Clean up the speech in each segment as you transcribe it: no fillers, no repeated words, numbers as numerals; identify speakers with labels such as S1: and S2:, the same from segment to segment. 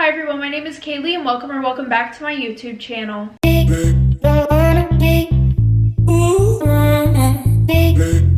S1: Hi everyone, my name is Kaylee and welcome back to my YouTube channel.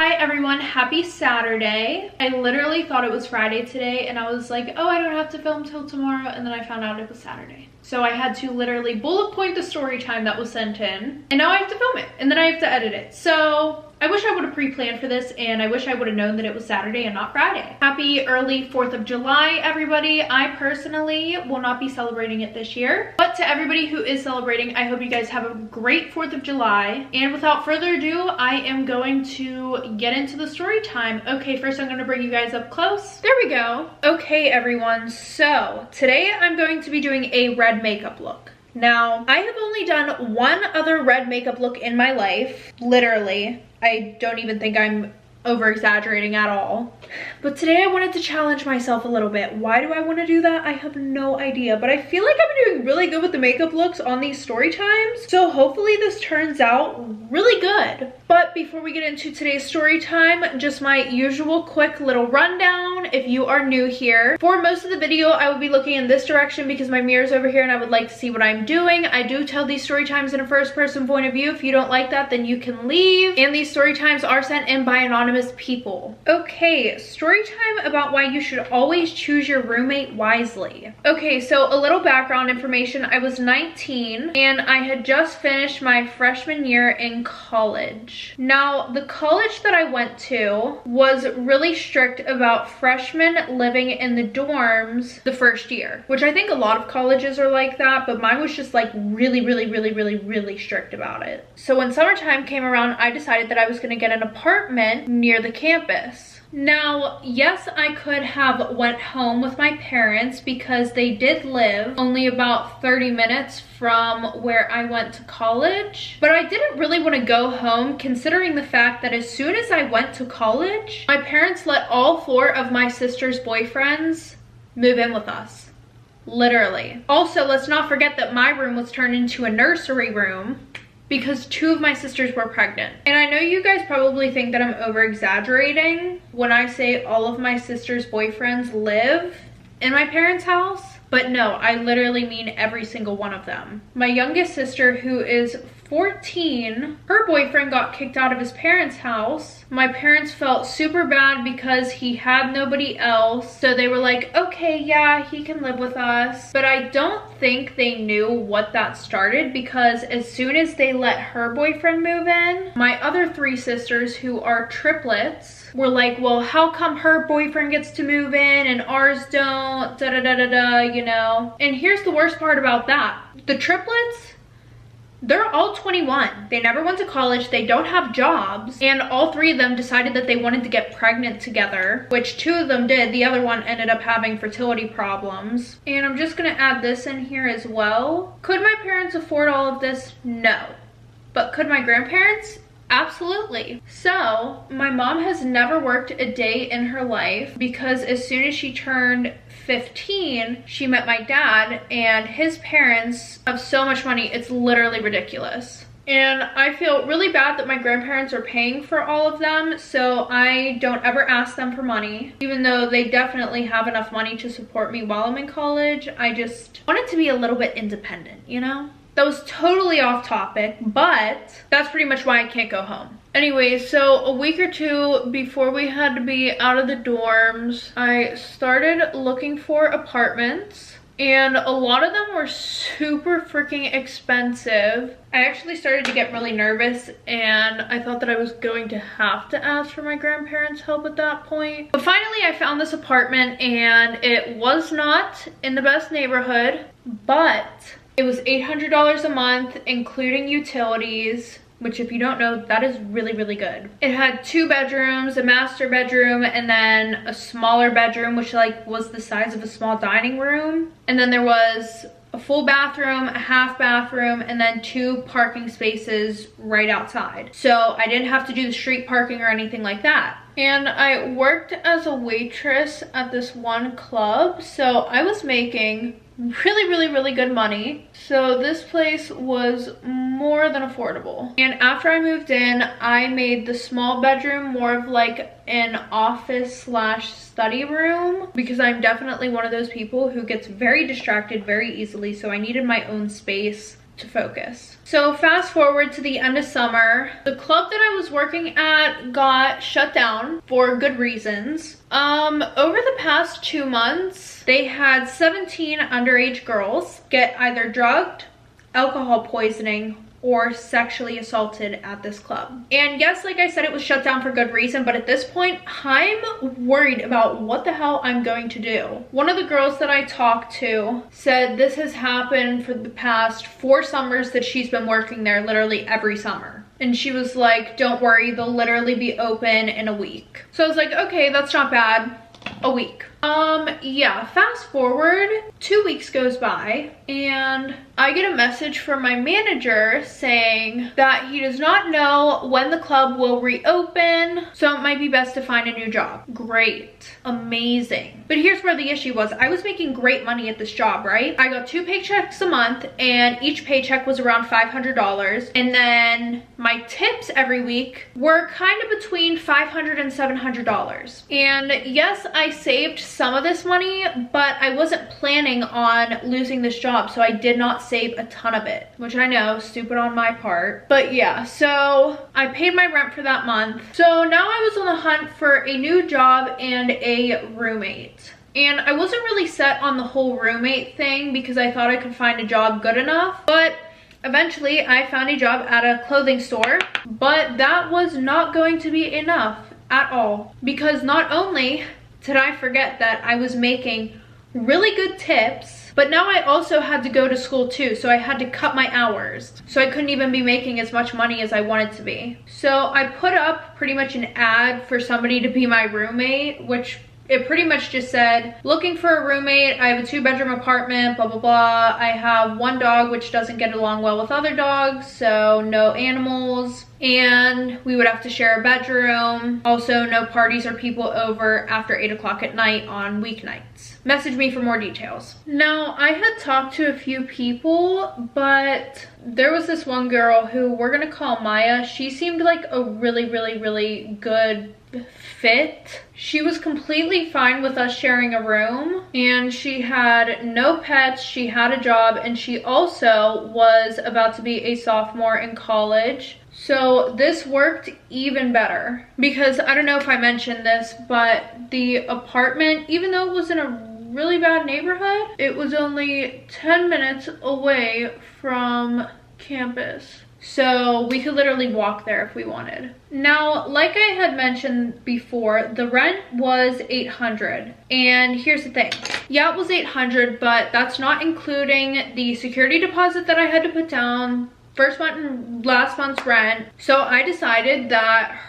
S1: Hi everyone, happy Saturday. I literally thought it was Friday today and I was like, oh, I don't have to film till tomorrow, and then I found out it was Saturday. So I had to literally bullet point the story time that was sent in, and now I have to film it and then I have to edit it. So I wish I would have pre-planned for this, and I wish I would have known that it was Saturday and not Friday. Happy early 4th of July, everybody. I personally will not be celebrating it this year, but to everybody who is celebrating, I hope you guys have a great 4th of July. And without further ado, I am going to get into the story time. Okay, first I'm gonna bring you guys up close. There we go. Okay, everyone, so today I'm going to be doing a red makeup look. Now, I have only done one other red makeup look in my life, literally. I don't even think I'm over exaggerating at all. But today I wanted to challenge myself a little bit. Why do I want to do that? I have no idea, but I feel like I've been doing really good with the makeup looks on these story times. So hopefully this turns out really good. But before we get into today's story time, just my usual quick little rundown if you are new here. For most of the video, I will be looking in this direction because my mirror's over here and I would like to see what I'm doing. I do tell these story times in a first person point of view. If you don't like that, then you can leave. And these story times are sent in by anonymous people. Okay, story time about why you should always choose your roommate wisely. Okay, so a little background information. I was 19 and I had just finished my freshman year in college. Now, the college that I went to was really strict about freshmen living in the dorms the first year, which I think a lot of colleges are like that, but mine was just like really strict about it. So when summertime came around, I decided that I was gonna get an apartment near the campus. Now, yes, I could have went home with my parents because they did live only about 30 minutes from where I went to college, but I didn't really want to go home considering the fact that as soon as I went to college, my parents let all 4 of my sister's boyfriends move in with us. Literally. Also, let's not forget that my room was turned into a nursery room because 2 of my sisters were pregnant. And I know you guys probably think that I'm over exaggerating when I say all of my sister's boyfriends live in my parents' house, but no, I literally mean every single one of them. My youngest sister, who is 14, her boyfriend got kicked out of his parents' house. My parents felt super bad because he had nobody else, so they were like, okay, yeah, he can live with us. But I don't think they knew what that started, because as soon as they let her boyfriend move in, my other 3 sisters, who are triplets, were like, well, how come her boyfriend gets to move in and ours don't, you know? And here's the worst part about that. The triplets, they're all 21. They never went to college, they don't have jobs, and all 3 of them decided that they wanted to get pregnant together, which 2 of them did. The other one ended up having fertility problems. And I'm just gonna add this in here as well. Could my parents afford all of this? No. But could my grandparents? Absolutely. So my mom has never worked a day in her life because as soon as she turned 15, she met my dad, and his parents have so much money, it's literally ridiculous. And I feel really bad that my grandparents are paying for all of them, so I don't ever ask them for money. Even though they definitely have enough money to support me while I'm in college, I just wanted to be a little bit independent, you know? That was totally off topic, but that's pretty much why I can't go home. Anyway, so a week or 2 before we had to be out of the dorms, I started looking for apartments, and a lot of them were super freaking expensive. I actually started to get really nervous, and I thought that I was going to have to ask for my grandparents' help at that point. But finally I found this apartment, and it was not in the best neighborhood, but it was $800 a month, including utilities, which if you don't know, that is really good. It had 2 bedrooms, a master bedroom, and then a smaller bedroom, which like was the size of a small dining room. And then there was a full bathroom, a half bathroom, and then 2 parking spaces right outside. So I didn't have to do the street parking or anything like that. And I worked as a waitress at this one club, so I was making really good money. So this place was more than affordable. And after I moved in, I made the small bedroom more of like an office slash study room, because I'm definitely one of those people who gets very distracted very easily. So I needed my own space to focus. So fast forward to the end of summer, the club that I was working at got shut down for good reasons. Over the past 2 months, they had 17 underage girls get either drugged, alcohol poisoning, or sexually assaulted at this club. And yes, like I said, it was shut down for good reason, but at this point, I'm worried about what the hell I'm going to do. One of the girls that I talked to said this has happened for the past 4 summers that she's been working there, literally every summer. And she was like, don't worry, they'll literally be open in a week. So I was like, okay, that's not bad. A week. Yeah, fast forward, 2 weeks goes by and I get a message from my manager saying that he does not know when the club will reopen, so it might be best to find a new job. Great. Amazing. But here's where the issue was. I was making great money at this job, right? I got 2 paychecks a month and each paycheck was around $500. And then my tips every week were kind of between $500 and $700. And yes, I saved some of this money, but I wasn't planning on losing this job, so I did not save a ton of it, which I know, stupid on my part. But yeah, so I paid my rent for that month. So now I was on the hunt for a new job and a roommate. And I wasn't really set on the whole roommate thing because I thought I could find a job good enough, but eventually I found a job at a clothing store. But that was not going to be enough at all, because not only did I forget that I was making really good tips, but now I also had to go to school too, so I had to cut my hours. So I couldn't even be making as much money as I wanted to be. So I put up pretty much an ad for somebody to be my roommate, which it pretty much just said, looking for a roommate, I have a 2-bedroom apartment, blah, blah, blah. I have 1 dog, which doesn't get along well with other dogs, so no animals. And we would have to share a bedroom. Also, no parties or people over after 8 o'clock at night on weeknights. Message me for more details. Now, I had talked to a few people, but there was this one girl who we're gonna call Maya. She seemed like a really good fit. She was completely fine with us sharing a room, and she had no pets, she had a job, and she also was about to be a sophomore in college. So this worked even better, because I don't know if I mentioned this, but the apartment, even though it was in a really bad neighborhood, it was only 10 minutes away from campus. So we could literally walk there if we wanted. Now, like I had mentioned before, the rent was $800. And here's the thing. Yeah, it was $800, but that's not including the security deposit that I had to put down, first month and last month's rent. So I decided that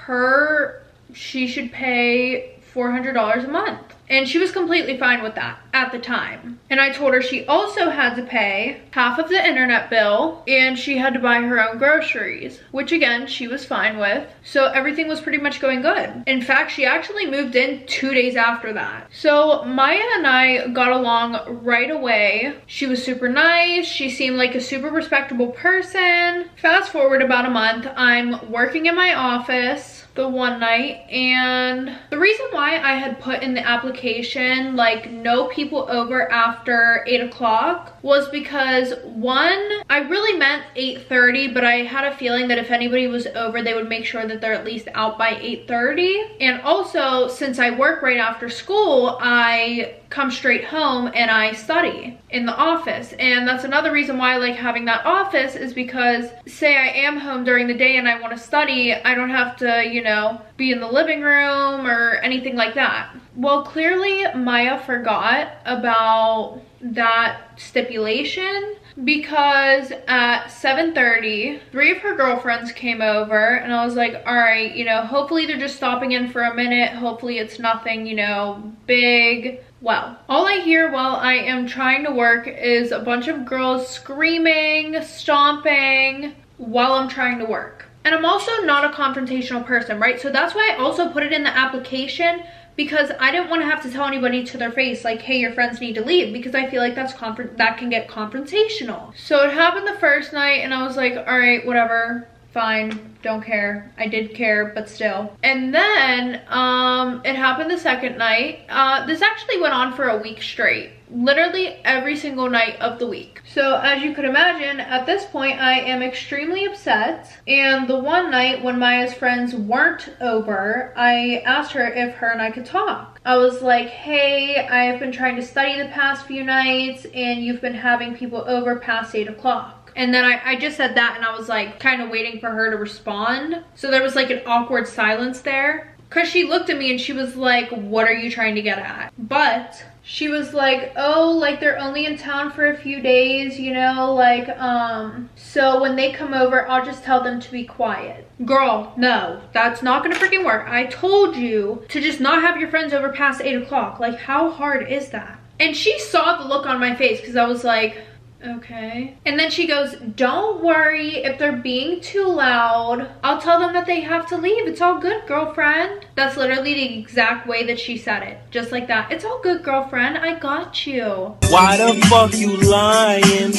S1: she should pay $400 a month. And she was completely fine with that at the time. And I told her she also had to pay half of the internet bill and she had to buy her own groceries, which again, she was fine with. So everything was pretty much going good. In fact, she actually moved in 2 days after that. So Maya and I got along right away. She was super nice. She seemed like a super respectable person. Fast forward about a month, I'm working in my office the one night, and the reason why I had put in the application like no people over after 8 o'clock was because, one, I really meant 8:30, but I had a feeling that if anybody was over, they would make sure that they're at least out by 8:30. And also, since I work right after school, I come straight home and I study in the office. And that's another reason why I like having that office, is because say I am home during the day and I want to study, I don't have to, you know, be in the living room or anything like that. Well, clearly Maya forgot about that stipulation, because at 7:30, 3 of her girlfriends came over, and I was like, all right, you know, hopefully they're just stopping in for a minute. Hopefully it's nothing, you know, big. Well, all I hear while I am trying to work is a bunch of girls screaming, stomping while I'm trying to work. And I'm also not a confrontational person, right? So that's why I also put it in the application, because I didn't want to have to tell anybody to their face like, hey, your friends need to leave, because I feel like that can get confrontational. So it happened the first night and I was like, all right, whatever, fine, don't care. I did care, but still. And then it happened the second night. This actually went on for a week straight, literally every single night of the week. So as you could imagine, at this point I am extremely upset. And the one night when Maya's friends weren't over, I asked her if her and I could talk. I was like, hey, I've been trying to study the past few nights and you've been having people over past 8 o'clock. And then I just said that and I was like kind of waiting for her to respond. So there was like an awkward silence there, because she looked at me and she was like, what are you trying to get at? But she was like, oh, like they're only in town for a few days, you know, like, so when they come over, I'll just tell them to be quiet. Girl, no, that's not gonna freaking work. I told you to just not have your friends over past 8 o'clock. Like, how hard is that? And she saw the look on my face because I was like, okay. And then she goes, don't worry if they're being too loud. I'll tell them that they have to leave. It's all good, girlfriend. That's literally the exact way that she said it. Just like that. It's all good, girlfriend. I got you.
S2: Why the fuck you lying?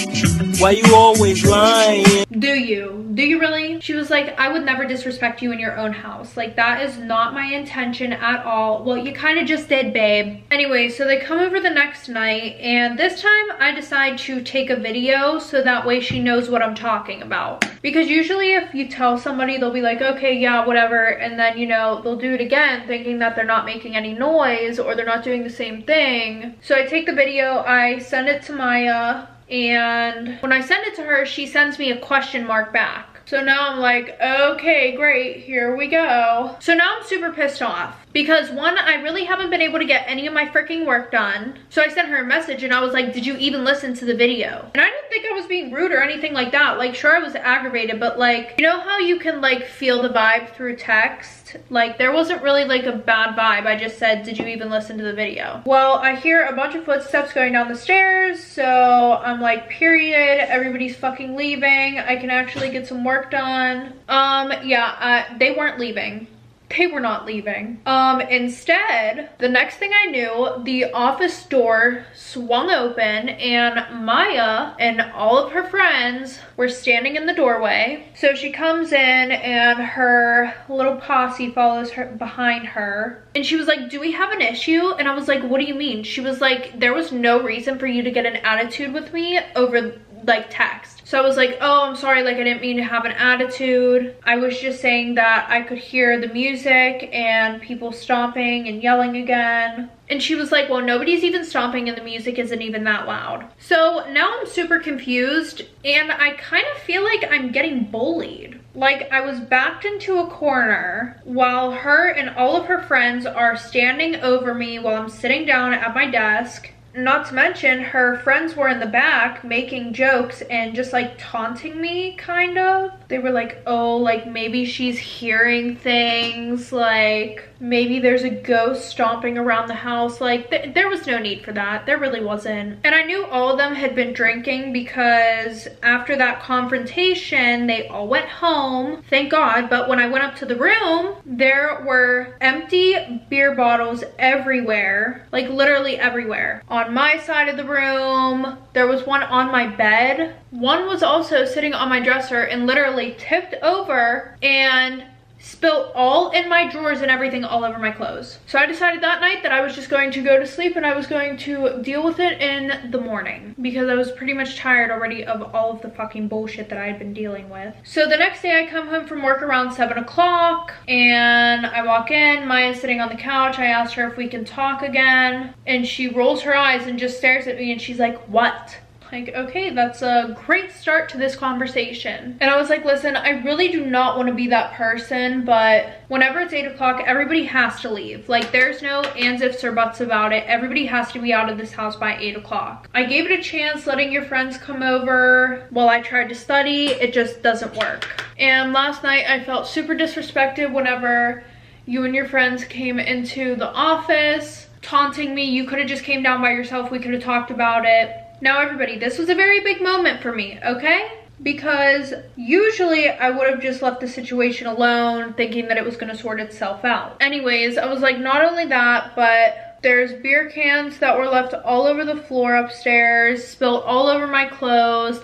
S2: Why you always lying?
S1: Do you? Do you really? She was like, I would never disrespect you in your own house. Like, that is not my intention at all. Well, you kind of just did, babe. Anyway, so they come over the next night, and this time I decide to take a video so that way she knows what I'm talking about. Because usually if you tell somebody, they'll be like, okay, yeah, whatever, and then, you know, they'll do it again thinking that they're not making any noise or they're not doing the same thing. So I take the video, I send it to Maya, and when I send it to her, she sends me a question mark back. So now I'm like, okay, great, here we go. So now I'm super pissed off because one, I really haven't been able to get any of my freaking work done. So I sent her a message and I was like, did you even listen to the video? And I didn't think I was being rude or anything like that. Like, sure, I was aggravated, but like, you know how you can like feel the vibe through text? Like, there wasn't really like a bad vibe. I just said, did you even listen to the video? Well, I hear a bunch of footsteps going down the stairs, so I'm like, period, everybody's fucking leaving. I can actually get some work done. They weren't leaving. They were not leaving. Instead, the next thing I knew, the office door swung open and Maya and all of her friends were standing in the doorway. So she comes in and her little posse follows her behind her. And she was like, do we have an issue? And I was like, what do you mean? She was like, there was no reason for you to get an attitude with me over like text. So I was like, oh, I'm sorry, like I didn't mean to have an attitude. I was just saying that I could hear the music and people stomping and yelling again. And she was like, well, nobody's even stomping and the music isn't even that loud. So now I'm super confused and I kind of feel like I'm getting bullied. Like, I was backed into a corner while her and all of her friends are standing over me while I'm sitting down at my desk. Not to mention, her friends were in the back making jokes and just like taunting me, kind of. They were like, oh, like maybe she's hearing things, like maybe there's a ghost stomping around the house. Like there was no need for that. There really wasn't. And I knew all of them had been drinking because after that confrontation, they all went home, thank God. But when I went up to the room, there were empty beer bottles everywhere, like literally everywhere. On my side of the room, there was one on my bed. One was also sitting on my dresser and literally tipped over and spilled all in my drawers and everything all over my clothes. So I decided that night that I was just going to go to sleep and I was going to deal with it in the morning because I was pretty much tired already of all of the fucking bullshit that I had been dealing with. So the next day I come home from work around 7 o'clock and I walk in, Maya's sitting on the couch. I asked her if we can talk again and she rolls her eyes and just stares at me and she's like, what? Like, okay, that's a great start to this conversation. And I was like, listen, I really do not want to be that person, but whenever it's 8 o'clock, everybody has to leave. Like, there's no ands, ifs, or buts about it. Everybody has to be out of this house by 8 o'clock. I gave it a chance letting your friends come over while I tried to study. It just doesn't work. And last night, I felt super disrespected whenever you and your friends came into the office, taunting me. You could have just came down by yourself. We could have talked about it. Now everybody, this was a very big moment for me, okay? because usually I would have just left the situation alone thinking that it was going to sort itself out. Anyways, I was like, not only that, but there's beer cans that were left all over the floor upstairs, spilled all over my clothes.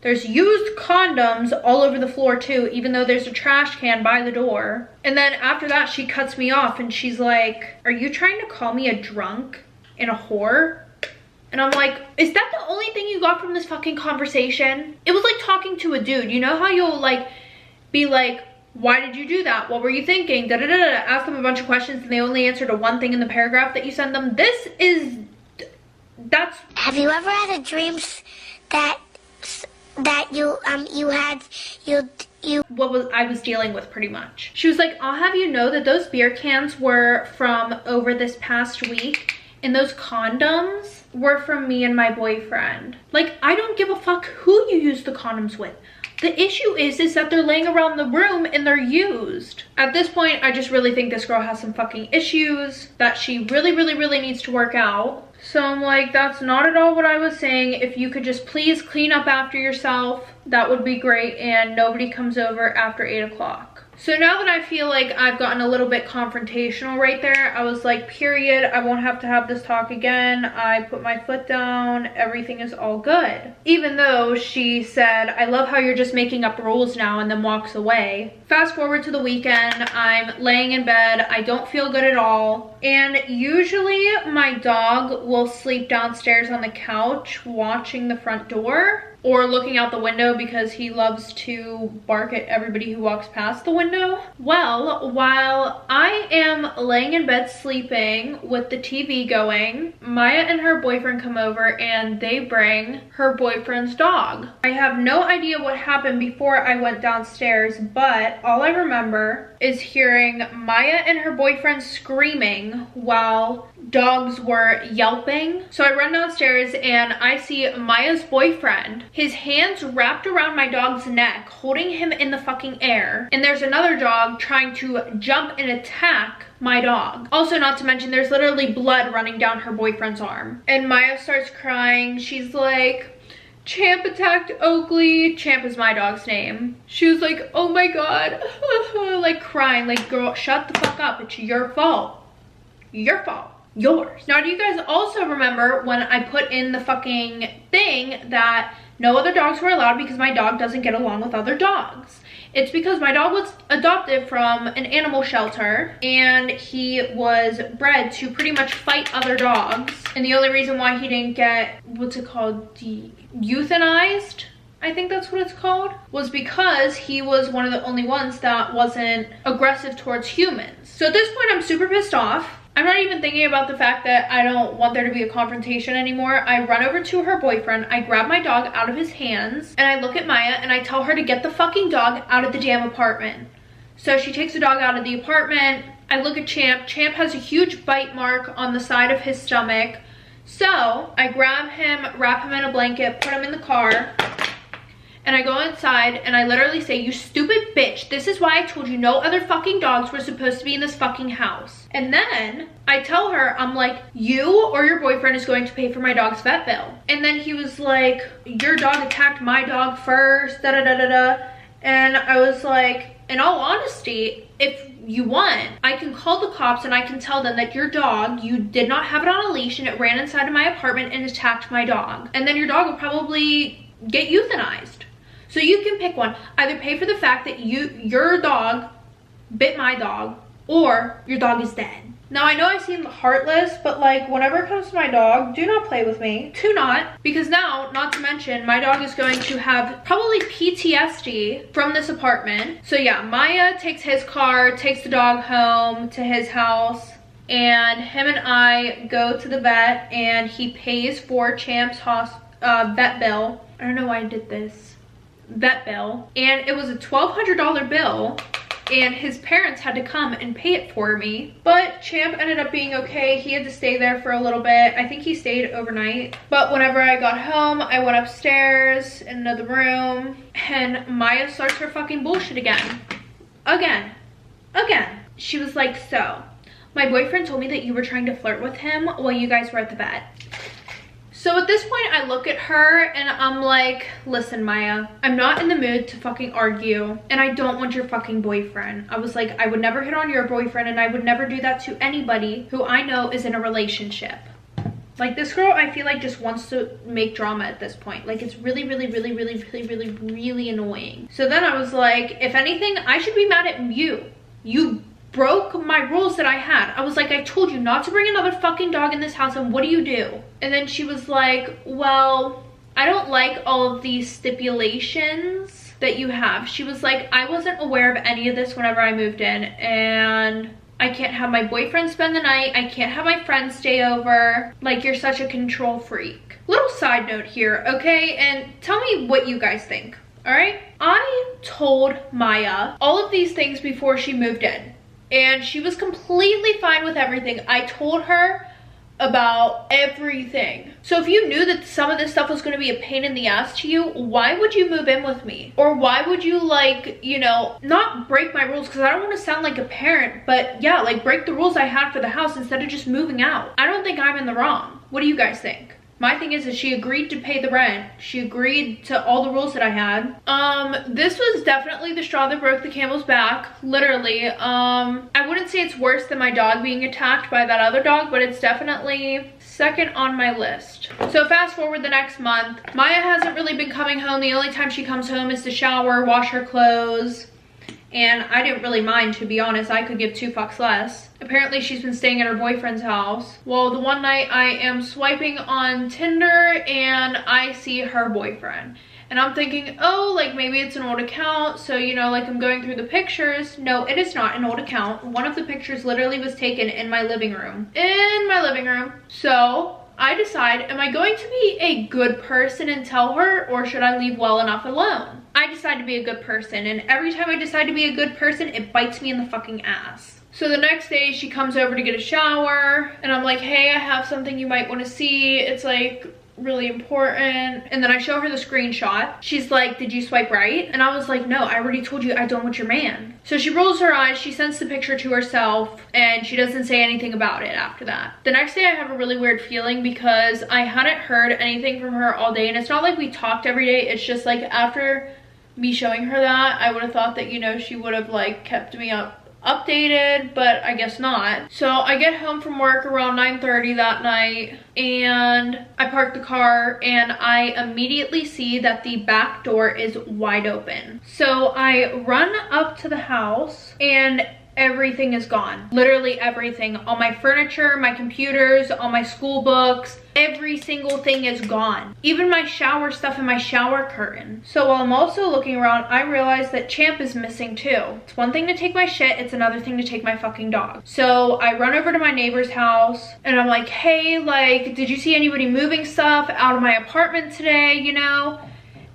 S1: There's used condoms all over the floor too, even though there's a trash can by the door. And then after that, she cuts me off and she's like, are you trying to call me a drunk and a whore? And I'm like, is that the only thing you got from this fucking conversation? It was like talking to a dude. You know how you'll like be like, why did you do that? What were you thinking? Da da da da. Ask them a bunch of questions and they only answer to one thing in the paragraph that you send them. That's.
S3: Have you ever had a dream that
S1: what I was dealing with pretty much. She was like, I'll have you know that those beer cans were from over this past week and those condoms were from me and my boyfriend. Like, I don't give a fuck who you use the condoms with. The issue is that they're laying around the room and they're used. At this point, I just really think this girl has some fucking issues that she really, really, really needs to work out. So I'm like, that's not at all what I was saying. If you could just please clean up after yourself, that would be great, and nobody comes over after 8 o'clock. So now that I feel like I've gotten a little bit confrontational right there, I was like, period, I won't have to have this talk again. I put my foot down, everything is all good. Even though she said, I love how you're just making up rules now, and then walks away. Fast forward to the weekend, I'm laying in bed, I don't feel good at all. And usually my dog will sleep downstairs on the couch watching the front door, or looking out the window because he loves to bark at everybody who walks past the window. Well, while I am laying in bed sleeping with the TV going, Maya and her boyfriend come over and they bring her boyfriend's dog. I have no idea what happened before I went downstairs, but all I remember is hearing Maya and her boyfriend screaming while dogs were yelping. So I run downstairs and I see Maya's boyfriend, his hands wrapped around my dog's neck, holding him in the fucking air. And there's another dog trying to jump and attack my dog. Also, not to mention, there's literally blood running down her boyfriend's arm. And Maya starts crying. She's like, Champ attacked Oakley. Champ is my dog's name. She was like, oh my God, like crying, like, girl, shut the fuck up. It's your fault. Your fault. Yours. Now, do you guys also remember when I put in the fucking thing that no other dogs were allowed because my dog doesn't get along with other dogs? It's because my dog was adopted from an animal shelter and he was bred to pretty much fight other dogs. And the only reason why he didn't get, what's it called, euthanized, I think that's what it's called, was because he was one of the only ones that wasn't aggressive towards humans. So at this point, I'm super pissed off. I'm not even thinking about the fact that I don't want there to be a confrontation anymore. I run over to her boyfriend, I grab my dog out of his hands, and I look at Maya and I tell her to get the fucking dog out of the damn apartment. So she takes the dog out of the apartment. I look at Champ. Champ has a huge bite mark on the side of his stomach. So I grab him, wrap him in a blanket, put him in the car, and I go inside and I literally say, you stupid bitch, this is why I told you no other fucking dogs were supposed to be in this fucking house. And then I tell her, I'm like, you or your boyfriend is going to pay for my dog's vet bill. And then he was like, your dog attacked my dog first, da da da da da. And I was like, in all honesty, if you want, I can call the cops and I can tell them that your dog, you did not have it on a leash and it ran inside of my apartment and attacked my dog. And then your dog will probably get euthanized. So you can pick one. Either pay for the fact that your dog bit my dog, or your dog is dead. Now, I know I seem heartless, but like, whenever it comes to my dog, do not play with me. Do not. Because now, not to mention, my dog is going to have probably PTSD from this apartment. So yeah, Maya takes his car, takes the dog home to his house, and him and I go to the vet, and he pays for Champ's vet bill. I don't know why I did this. Vet bill, and it was a $1,200 bill, and his parents had to come and pay it for me. But Champ ended up being okay. He had to stay there for a little bit. I think he stayed overnight. But whenever I got home, I went upstairs in another room, and Maya starts her fucking bullshit again. Again. She was like, so my boyfriend told me that you were trying to flirt with him while you guys were at the vet. So at this point, I look at her and I'm like, listen, Maya, I'm not in the mood to fucking argue and I don't want your fucking boyfriend. I was like, I would never hit on your boyfriend and I would never do that to anybody who I know is in a relationship. Like, this girl, I feel like, just wants to make drama at this point. Like, it's really, really, really, really, really, really, really annoying. So then I was like, if anything, I should be mad at you. You broke my rules that I had. I was like, I told you not to bring another fucking dog in this house, and what do you do? And then she was like, well, I don't like all of these stipulations that you have. She was like, I wasn't aware of any of this whenever I moved in, and I can't have my boyfriend spend the night. I can't have my friends stay over. Like, you're such a control freak. Little side note here, okay? And tell me what you guys think, all right? I told Maya all of these things before she moved in, and she was completely fine with everything. I told her about everything. So if you knew that some of this stuff was going to be a pain in the ass to you, why would you move in with me? Or why would you, like, you know, not break my rules, because I don't want to sound like a parent, but yeah, like, break the rules I had for the house instead of just moving out. I don't think I'm in the wrong. What do you guys think? My thing is she agreed to pay the rent. She agreed to all the rules that I had. This was definitely the straw that broke the camel's back, literally. I wouldn't say it's worse than my dog being attacked by that other dog, but it's definitely second on my list. So fast forward the next month. Maya hasn't really been coming home. The only time she comes home is to shower, wash her clothes. And I didn't really mind, to be honest. I could give 2 fucks less. Apparently she's been staying at her boyfriend's house. Well, the one night I am swiping on Tinder and I see her boyfriend. And I'm thinking, oh, like, maybe it's an old account. So, you know, like, I'm going through the pictures. No, it is not an old account. One of the pictures literally was taken in my living room. In my living room. So I decide, am I going to be a good person and tell her, or should I leave well enough alone? I decide to be a good person, and every time I decide to be a good person, it bites me in the fucking ass. So the next day she comes over to get a shower and I'm like, hey, I have something you might want to see. It's like really important. And then I show her the screenshot. She's like, did you swipe right? And I was like, no, I already told you I don't want your man. So she rolls her eyes, she sends the picture to herself, and she doesn't say anything about it after that. The next day I have a really weird feeling because I hadn't heard anything from her all day, and it's not like we talked every day. It's just like, after me showing her that, I would have thought that, you know, she would have like kept me updated, but I guess not. So I get home from work around 9:30 that night, and I park the car, and I immediately see that the back door is wide open. So I run up to the house and everything is gone. Literally everything. All my furniture, my computers, all my school books, every single thing is gone. Even my shower stuff and my shower curtain. So while I'm also looking around, I realize that Champ is missing too. It's one thing to take my shit, it's another thing to take my fucking dog. So I run over to my neighbor's house and I'm like, hey, like, did you see anybody moving stuff out of my apartment today, you know?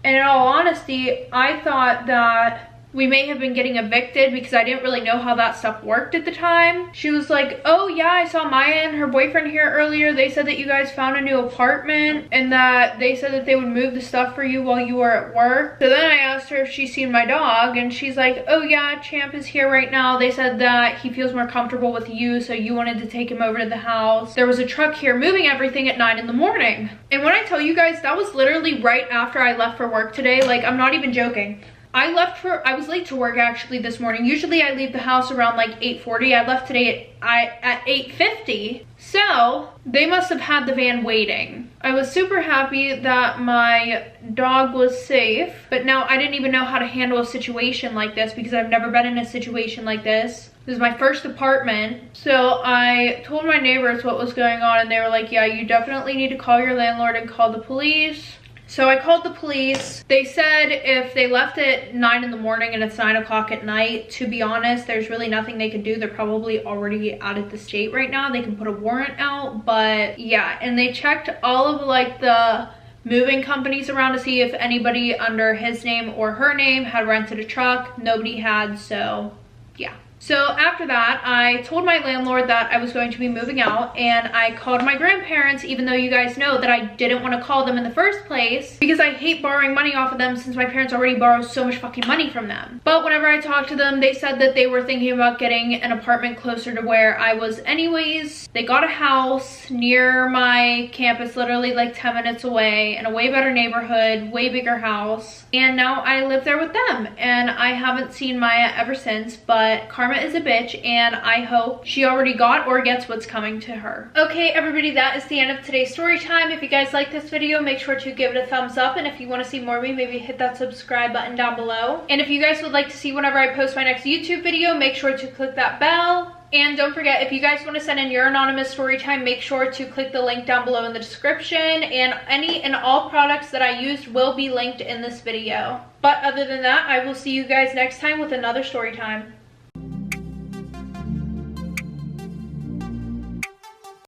S1: And in all honesty, I thought that we may have been getting evicted because I didn't really know how that stuff worked at the time. She was like, oh yeah, I saw Maya and her boyfriend here earlier. They said that you guys found a new apartment and that they said that they would move the stuff for you while you were at work. So then I asked her if she's seen my dog, and she's like, oh yeah, Champ is here right now. They said that he feels more comfortable with you, so you wanted to take him over to the house. There was a truck here moving everything at 9 in the morning. And when I tell you guys, that was literally right after I left for work today. Like, I'm not even joking. I was late to work actually this morning. Usually I leave the house around like 8:40. I left today at 8:50. So they must have had the van waiting. I was super happy that my dog was safe, but now I didn't even know how to handle a situation like this because I've never been in a situation like this. This is my first apartment. So I told my neighbors what was going on, and they were like, yeah, you definitely need to call your landlord and call the police. So I called the police. They said if they left at 9 in the morning and it's 9 o'clock at night, to be honest, there's really nothing they could do. They're probably already out of the state right now. They can put a warrant out, but yeah. And they checked all of like the moving companies around to see if anybody under his name or her name had rented a truck. Nobody had, so yeah. So after that, I told my landlord that I was going to be moving out, and I called my grandparents, even though you guys know that I didn't want to call them in the first place because I hate borrowing money off of them since my parents already borrow so much fucking money from them. But whenever I talked to them, they said that they were thinking about getting an apartment closer to where I was anyways. They got a house near my campus, literally like 10 minutes away, in a way better neighborhood, way bigger house. And now I live there with them, and I haven't seen Maya ever since, but karma is a bitch, and I hope she already got or gets what's coming to her. Okay, everybody, that is the end of today's story time. If you guys like this video, make sure to give it a thumbs up, and if you want to see more of me, maybe hit that subscribe button down below. And if you guys would like to see whenever I post my next YouTube video, make sure to click that bell. And don't forget, if you guys want to send in your anonymous story time, make sure to click the link down below in the description, and any and all products that I used will be linked in this video. But other than that, I will see you guys next time with another story time.